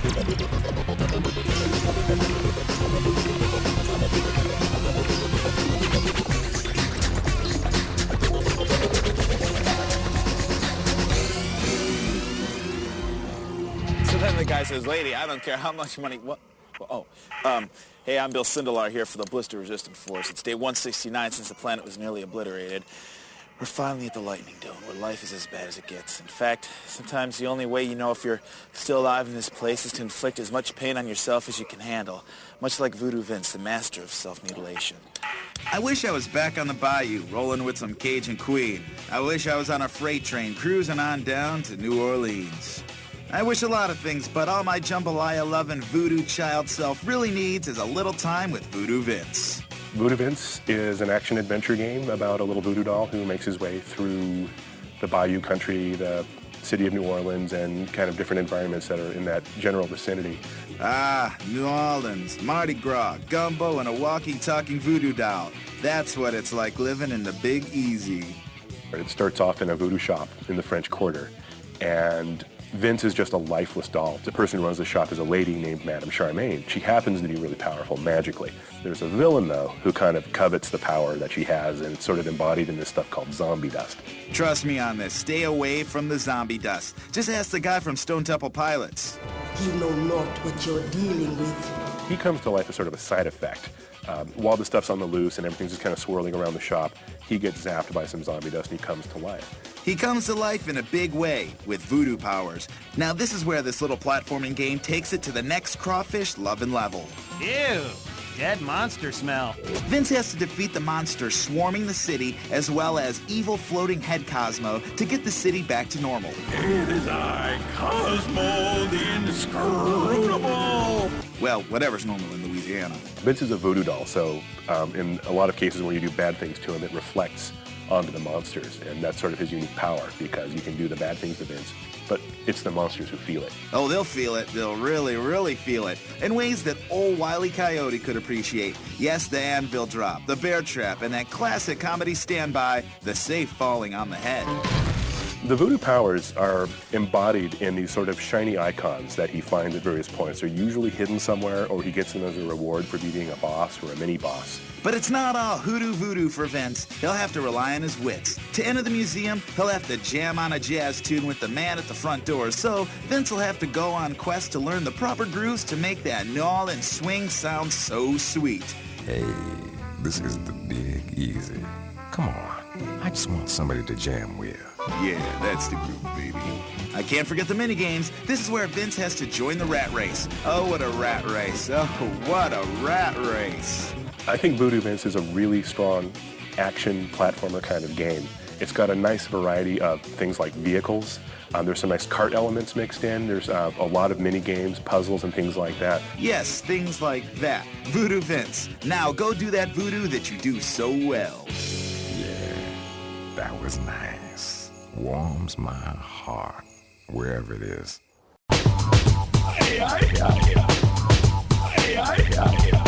So then the guy says, lady, I don't care how much money... What? Hey, I'm Bill Sindelar here for the Blister Resistant Force. It's day 169 since the planet was nearly obliterated. We're finally at the lightning dome, where life is as bad as it gets. In fact, sometimes the only way you know if you're still alive in this place is to inflict as much pain on yourself as you can handle, much like Voodoo Vince, the master of self-mutilation. I wish I was back on the bayou, rolling with some Cajun Queen. I wish I was on a freight train, cruising on down to New Orleans. I wish a lot of things, but all my jambalaya-loving voodoo child self really needs is a little time with Voodoo Vince. Voodoo Vince is an action-adventure game about a little voodoo doll who makes his way through the bayou country, the city of New Orleans, and kind of different environments that are in that general vicinity. Ah, New Orleans, Mardi Gras, gumbo, and a walking, talking voodoo doll. That's what it's like living in the Big Easy. It starts off in a voodoo shop in the French Quarter, and Vince is just a lifeless doll. The person who runs the shop is a lady named Madame Charmaine. She happens to be really powerful magically. There's a villain, though, who kind of covets the power that she has, and it's sort of embodied in this stuff called zombie dust. Trust me on this. Stay away from the zombie dust. Just ask the guy from Stone Temple Pilots. You know not what you're dealing with. He comes to life as sort of a side effect. While the stuff's on the loose and everything's just kind of swirling around the shop, he gets zapped by some zombie dust and he comes to life. He comes to life in a big way, with voodoo powers. Now this is where this little platforming game takes it to the next crawfish loving level. Ew, dead monster smell. Vince has to defeat the monsters swarming the city, as well as evil floating head Cosmo, to get the city back to normal. It is I, Cosmo, the inscrutable. Well, whatever's normal in Louisiana. Vince is a voodoo doll, so in a lot of cases when you do bad things to him, it reflects onto the monsters, and that's sort of his unique power, because you can do the bad things to Vince, but it's the monsters who feel it. Oh, they'll feel it. They'll really, really feel it, in ways that old Wile E. Coyote could appreciate. Yes, the anvil drop, the bear trap, and that classic comedy standby, the safe falling on the head. The voodoo powers are embodied in these sort of shiny icons that he finds at various points. They're usually hidden somewhere, or he gets them as a reward for beating a boss or a mini-boss. But it's not all hoodoo voodoo for Vince. He'll have to rely on his wits. To enter the museum, he'll have to jam on a jazz tune with the man at the front door, so Vince will have to go on quest to learn the proper grooves to make that New Orleans swing sound so sweet. Hey, this is the Big Easy. Come on, I just want somebody to jam with. Yeah, that's the groove, baby. I can't forget the mini-games. This is where Vince has to join the rat race. Oh, what a rat race. Oh, what a rat race. I think Voodoo Vince is a really strong action platformer kind of game. It's got a nice variety of things like vehicles. There's some nice kart elements mixed in. There's a lot of mini games, puzzles, and things like that. Yes, things like that. Voodoo Vince. Now go do that voodoo that you do so well. Yeah, that was nice. Warms my heart, wherever it is. Ay, ay, ay, ay. Ay, ay, ay, ay.